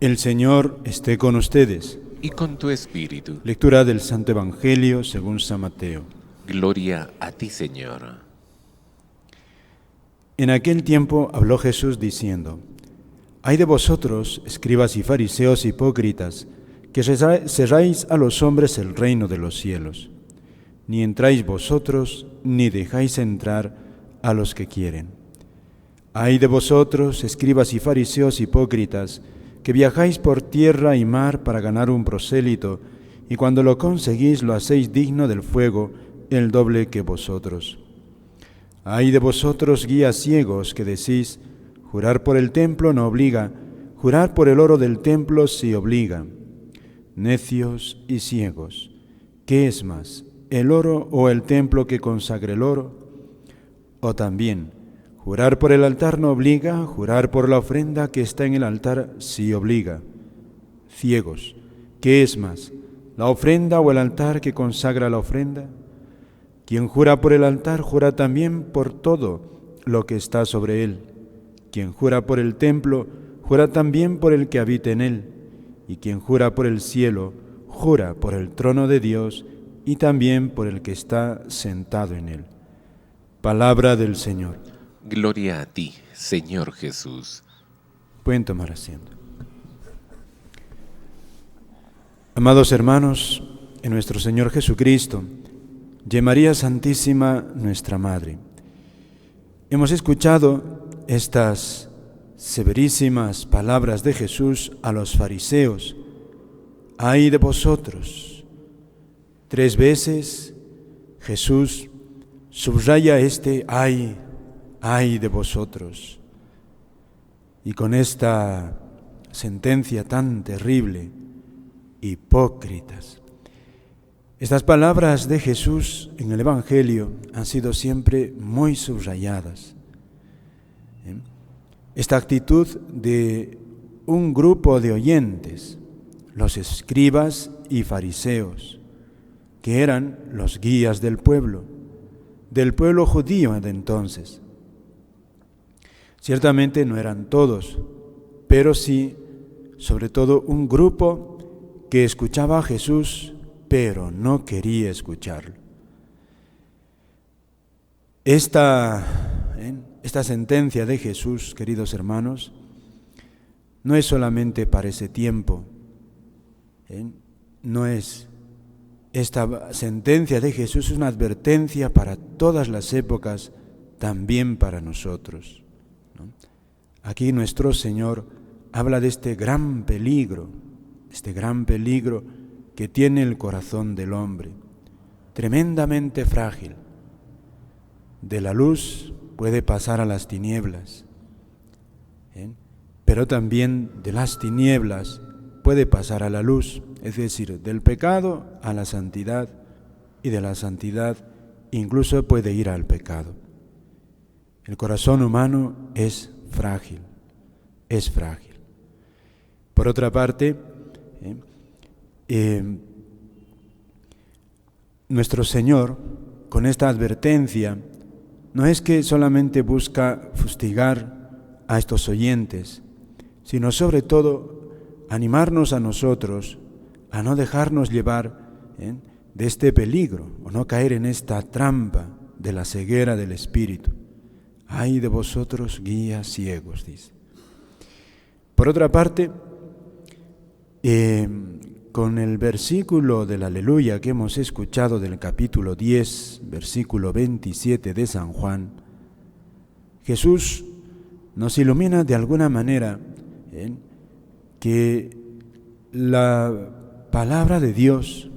El Señor esté con ustedes. Y con tu espíritu. Lectura del Santo Evangelio según San Mateo. Gloria a ti, Señor. En aquel tiempo habló Jesús diciendo: Ay de vosotros, escribas y fariseos hipócritas, que cerráis a los hombres el reino de los cielos. Ni entráis vosotros, ni dejáis entrar a los que quieren. Ay de vosotros, escribas y fariseos hipócritas, que viajáis por tierra y mar para ganar un prosélito, y cuando lo conseguís lo hacéis digno del fuego, el doble que vosotros. Ay de vosotros, guías ciegos, que decís: jurar por el templo no obliga, jurar por el oro del templo sí obliga. Necios y ciegos, ¿qué es más, el oro o el templo que consagra el oro? O también, jurar por el altar no obliga, jurar por la ofrenda que está en el altar sí obliga. Ciegos, ¿qué es más, la ofrenda o el altar que consagra la ofrenda? Quien jura por el altar, jura también por todo lo que está sobre él. Quien jura por el templo, jura también por el que habita en él. Y quien jura por el cielo, jura por el trono de Dios y también por el que está sentado en él. Palabra del Señor. Gloria a ti, Señor Jesús. Pueden tomar asiento. Amados hermanos, en nuestro Señor Jesucristo, y María Santísima, nuestra Madre, hemos escuchado estas severísimas palabras de Jesús a los fariseos. Ay de vosotros. 3 veces Jesús subraya este ay de vosotros. Y con esta sentencia tan terrible, hipócritas. Estas palabras de Jesús en el Evangelio han sido siempre muy subrayadas. Esta actitud de un grupo de oyentes, los escribas y fariseos, que eran los guías del pueblo judío de entonces. Ciertamente no eran todos, pero sí, sobre todo, un grupo que escuchaba a Jesús, pero no quería escucharlo. Esta sentencia de Jesús, queridos hermanos, no es solamente para ese tiempo, no es. Esta sentencia de Jesús es una advertencia para todas las épocas, también para nosotros, ¿no? Aquí nuestro Señor habla de este gran peligro que tiene el corazón del hombre, tremendamente frágil. De la luz puede pasar a las tinieblas, pero también de las tinieblas puede pasar a la luz, es decir, del pecado a la santidad, y de la santidad incluso puede ir al pecado. El corazón humano es frágil. Por otra parte, nuestro Señor, con esta advertencia, no es que solamente busca fustigar a estos oyentes, sino sobre todo animarnos a nosotros a no dejarnos llevar de este peligro o no caer en esta trampa de la ceguera del espíritu. Ay de vosotros, guías ciegos, dice. Por otra parte, con el versículo del Aleluya que hemos escuchado del capítulo 10, versículo 27 de San Juan, Jesús nos ilumina de alguna manera que la palabra de Dios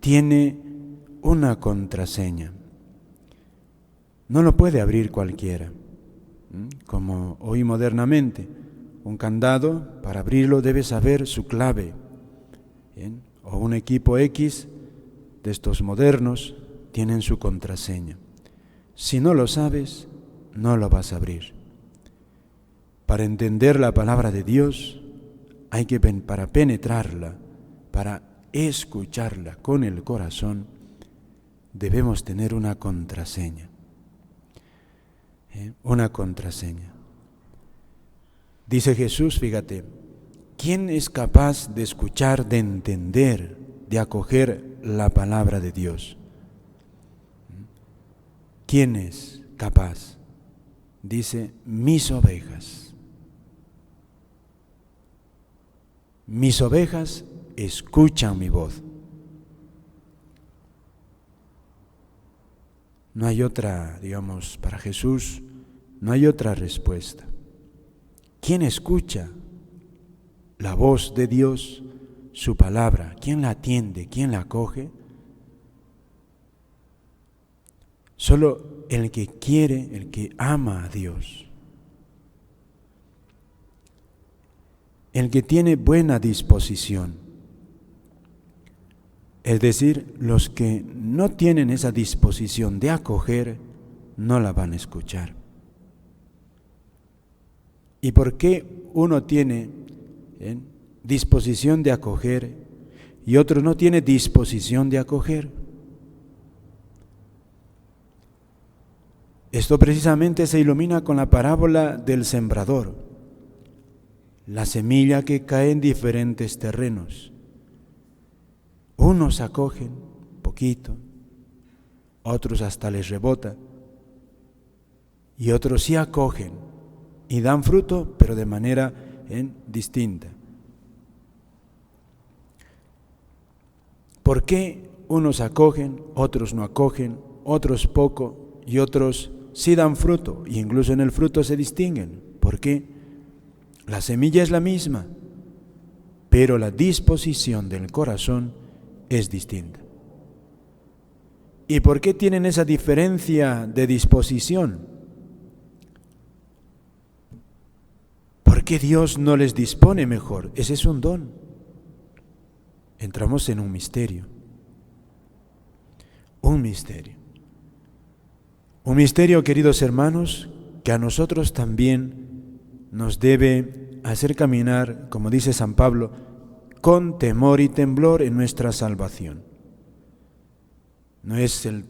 tiene una contraseña. No lo puede abrir cualquiera, como hoy modernamente. Un candado, para abrirlo debe saber su clave, o un equipo X de estos modernos tienen su contraseña. Si no lo sabes, no lo vas a abrir. Para entender la palabra de Dios, hay que, para penetrarla, para escucharla con el corazón, debemos tener una contraseña. Una contraseña. Dice Jesús, fíjate, ¿quién es capaz de escuchar, de entender, de acoger la palabra de Dios? ¿Quién es capaz? Dice, mis ovejas. Mis ovejas escuchan mi voz. No hay otra, digamos, para Jesús, no hay otra respuesta. ¿Quién escucha la voz de Dios, su palabra? ¿Quién la atiende? ¿Quién la acoge? Solo el que quiere, el que ama a Dios. El que tiene buena disposición. Es decir, los que no tienen esa disposición de acoger, no la van a escuchar. ¿Y por qué uno tiene disposición de acoger y otro no tiene disposición de acoger? Esto precisamente se ilumina con la parábola del sembrador, la semilla que cae en diferentes terrenos. Unos acogen poquito, otros hasta les rebota, y otros sí acogen y dan fruto, pero de manera distinta. ¿Por qué unos acogen, otros no acogen, otros poco y otros sí dan fruto? Y incluso en el fruto se distinguen. ¿Por qué? La semilla es la misma, pero la disposición del corazón es distinta. ¿Y por qué tienen esa diferencia de disposición? ¿Por qué Dios no les dispone mejor? Ese es un don. Entramos en un misterio. Un misterio. Un misterio, queridos hermanos, que a nosotros también nos debe hacer caminar, como dice San Pablo, con temor y temblor en nuestra salvación. No es el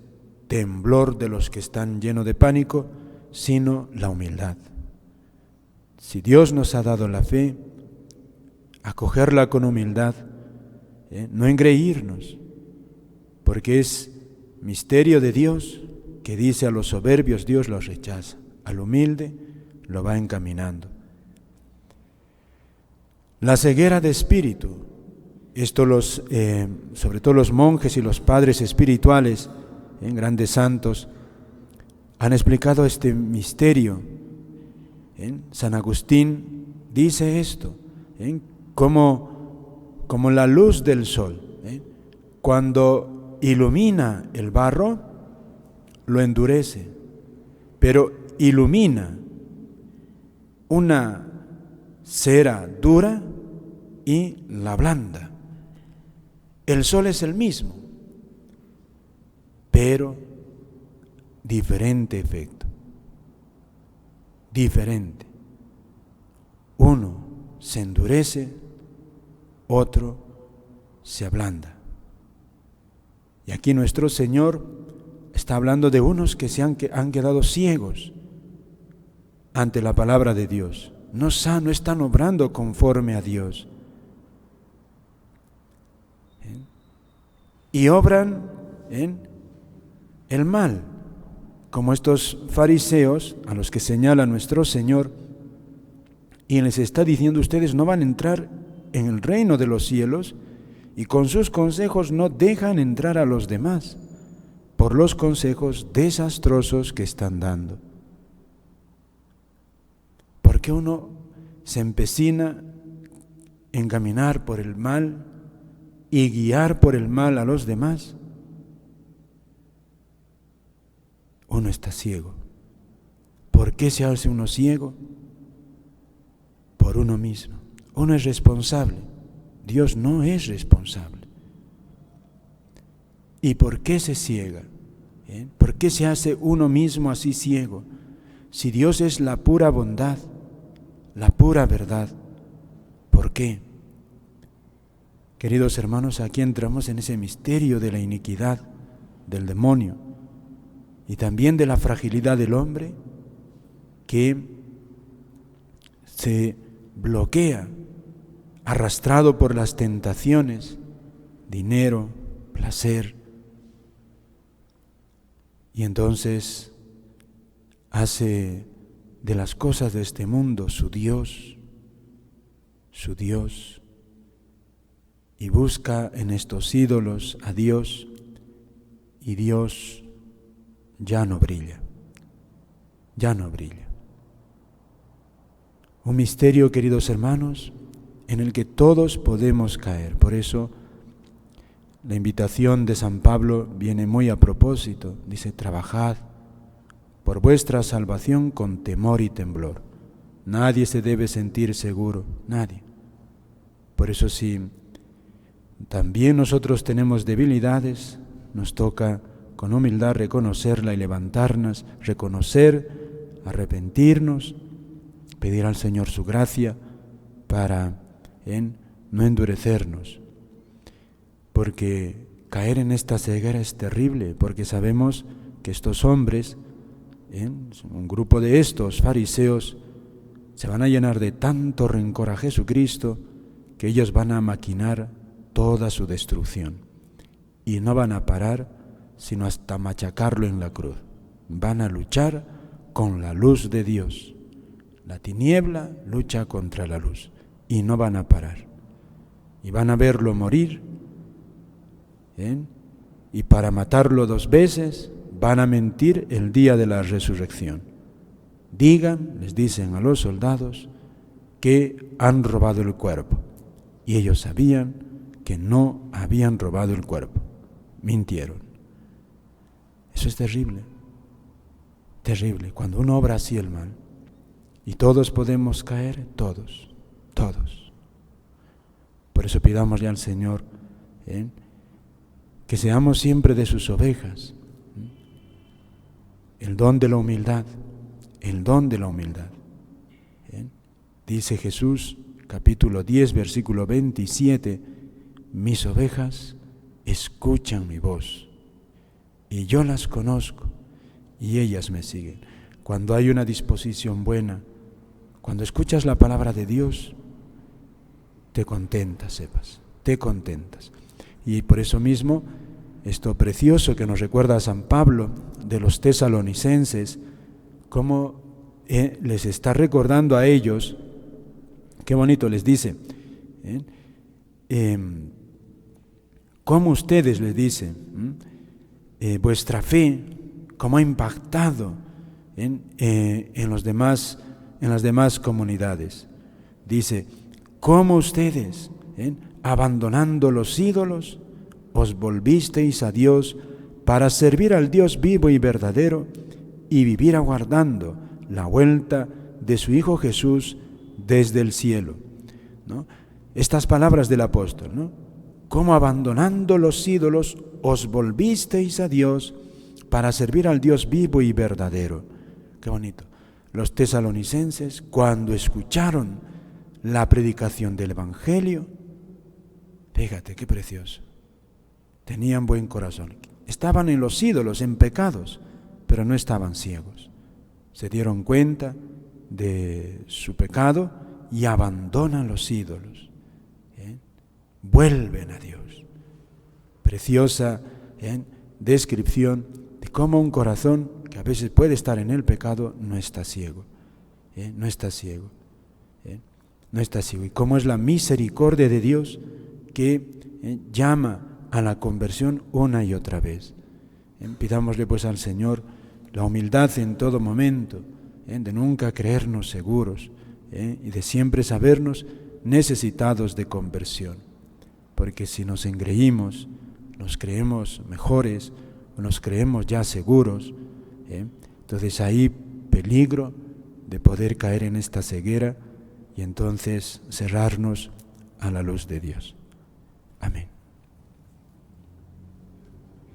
temblor de los que están llenos de pánico, sino la humildad. Si Dios nos ha dado la fe, acogerla con humildad, no engreírnos, porque es misterio de Dios que dice a los soberbios Dios los rechaza, al humilde lo va encaminando. La ceguera de espíritu, esto sobre todo los monjes y los padres espirituales, grandes santos, han explicado este misterio. San Agustín dice esto, como la luz del sol, cuando ilumina el barro, lo endurece, pero ilumina una cera dura y la blanda. El sol es el mismo, pero diferente efecto. Diferente. Uno se endurece, otro se ablanda. Y aquí nuestro Señor está hablando de unos que han quedado ciegos ante la palabra de Dios. No están obrando conforme a Dios. Y obran el mal, como estos fariseos a los que señala nuestro Señor, y les está diciendo: ustedes no van a entrar en el reino de los cielos, y con sus consejos no dejan entrar a los demás, por los consejos desastrosos que están dando. ¿Por qué uno se empecina en caminar por el mal y guiar por el mal a los demás? Uno está ciego. ¿Por qué se hace uno ciego? Por uno mismo. Uno es responsable. Dios no es responsable. ¿Y por qué se ciega? ¿Por qué se hace uno mismo así ciego? Si Dios es la pura bondad, la pura verdad, ¿por qué? Queridos hermanos, aquí entramos en ese misterio de la iniquidad, del demonio, y también de la fragilidad del hombre, que se bloquea, arrastrado por las tentaciones, dinero, placer, y entonces hace de las cosas de este mundo su Dios, y busca en estos ídolos a Dios, y Dios ya no brilla. Un misterio, queridos hermanos, en el que todos podemos caer. Por eso la invitación de San Pablo viene muy a propósito. Dice: trabajad por vuestra salvación con temor y temblor. Nadie se debe sentir seguro, nadie. Por eso, si también nosotros tenemos debilidades, nos toca con humildad reconocerla y levantarnos, reconocer, arrepentirnos, pedir al Señor su gracia para no endurecernos. Porque caer en esta ceguera es terrible, porque sabemos que estos hombres, un grupo de estos fariseos, se van a llenar de tanto rencor a Jesucristo que ellos van a maquinar toda su destrucción y no van a parar sino hasta machacarlo en la cruz. Van a luchar con la luz de Dios. La tiniebla lucha contra la luz y no van a parar. Y van a verlo morir, y para matarlo 2 veces van a mentir el día de la resurrección. Les dicen a los soldados que han robado el cuerpo. Y ellos sabían que no habían robado el cuerpo. Mintieron. Eso es terrible. Terrible. Cuando uno obra así el mal. Y todos podemos caer, todos. Por eso pidámosle al Señor que seamos siempre de sus ovejas. El don de la humildad. Dice Jesús, capítulo 10, versículo 27, mis ovejas escuchan mi voz y yo las conozco y ellas me siguen. Cuando hay una disposición buena, cuando escuchas la palabra de Dios, te contentas, te contentas. Y por eso mismo, esto precioso que nos recuerda a San Pablo de los tesalonicenses, cómo les está recordando a ellos, qué bonito les dice, cómo ustedes, les dice, vuestra fe, cómo ha impactado en las demás comunidades. Dice, cómo ustedes, abandonando los ídolos, os volvisteis a Dios para servir al Dios vivo y verdadero y vivir aguardando la vuelta de su Hijo Jesús desde el cielo, ¿no? Estas palabras del apóstol, ¿no? Cómo abandonando los ídolos os volvisteis a Dios para servir al Dios vivo y verdadero. Qué bonito. Los tesalonicenses, cuando escucharon la predicación del Evangelio, fíjate qué precioso, tenían buen corazón. Estaban en los ídolos, en pecados, pero no estaban ciegos. Se dieron cuenta de su pecado y abandonan los ídolos. Vuelven a Dios. Preciosa descripción de cómo un corazón que a veces puede estar en el pecado no está ciego. No está ciego. Y cómo es la misericordia de Dios que llama a la conversión una y otra vez. Pidámosle pues al Señor la humildad en todo momento, de nunca creernos seguros y de siempre sabernos necesitados de conversión. Porque si nos engreímos, nos creemos mejores, o nos creemos ya seguros, entonces hay peligro de poder caer en esta ceguera y entonces cerrarnos a la luz de Dios. Amén.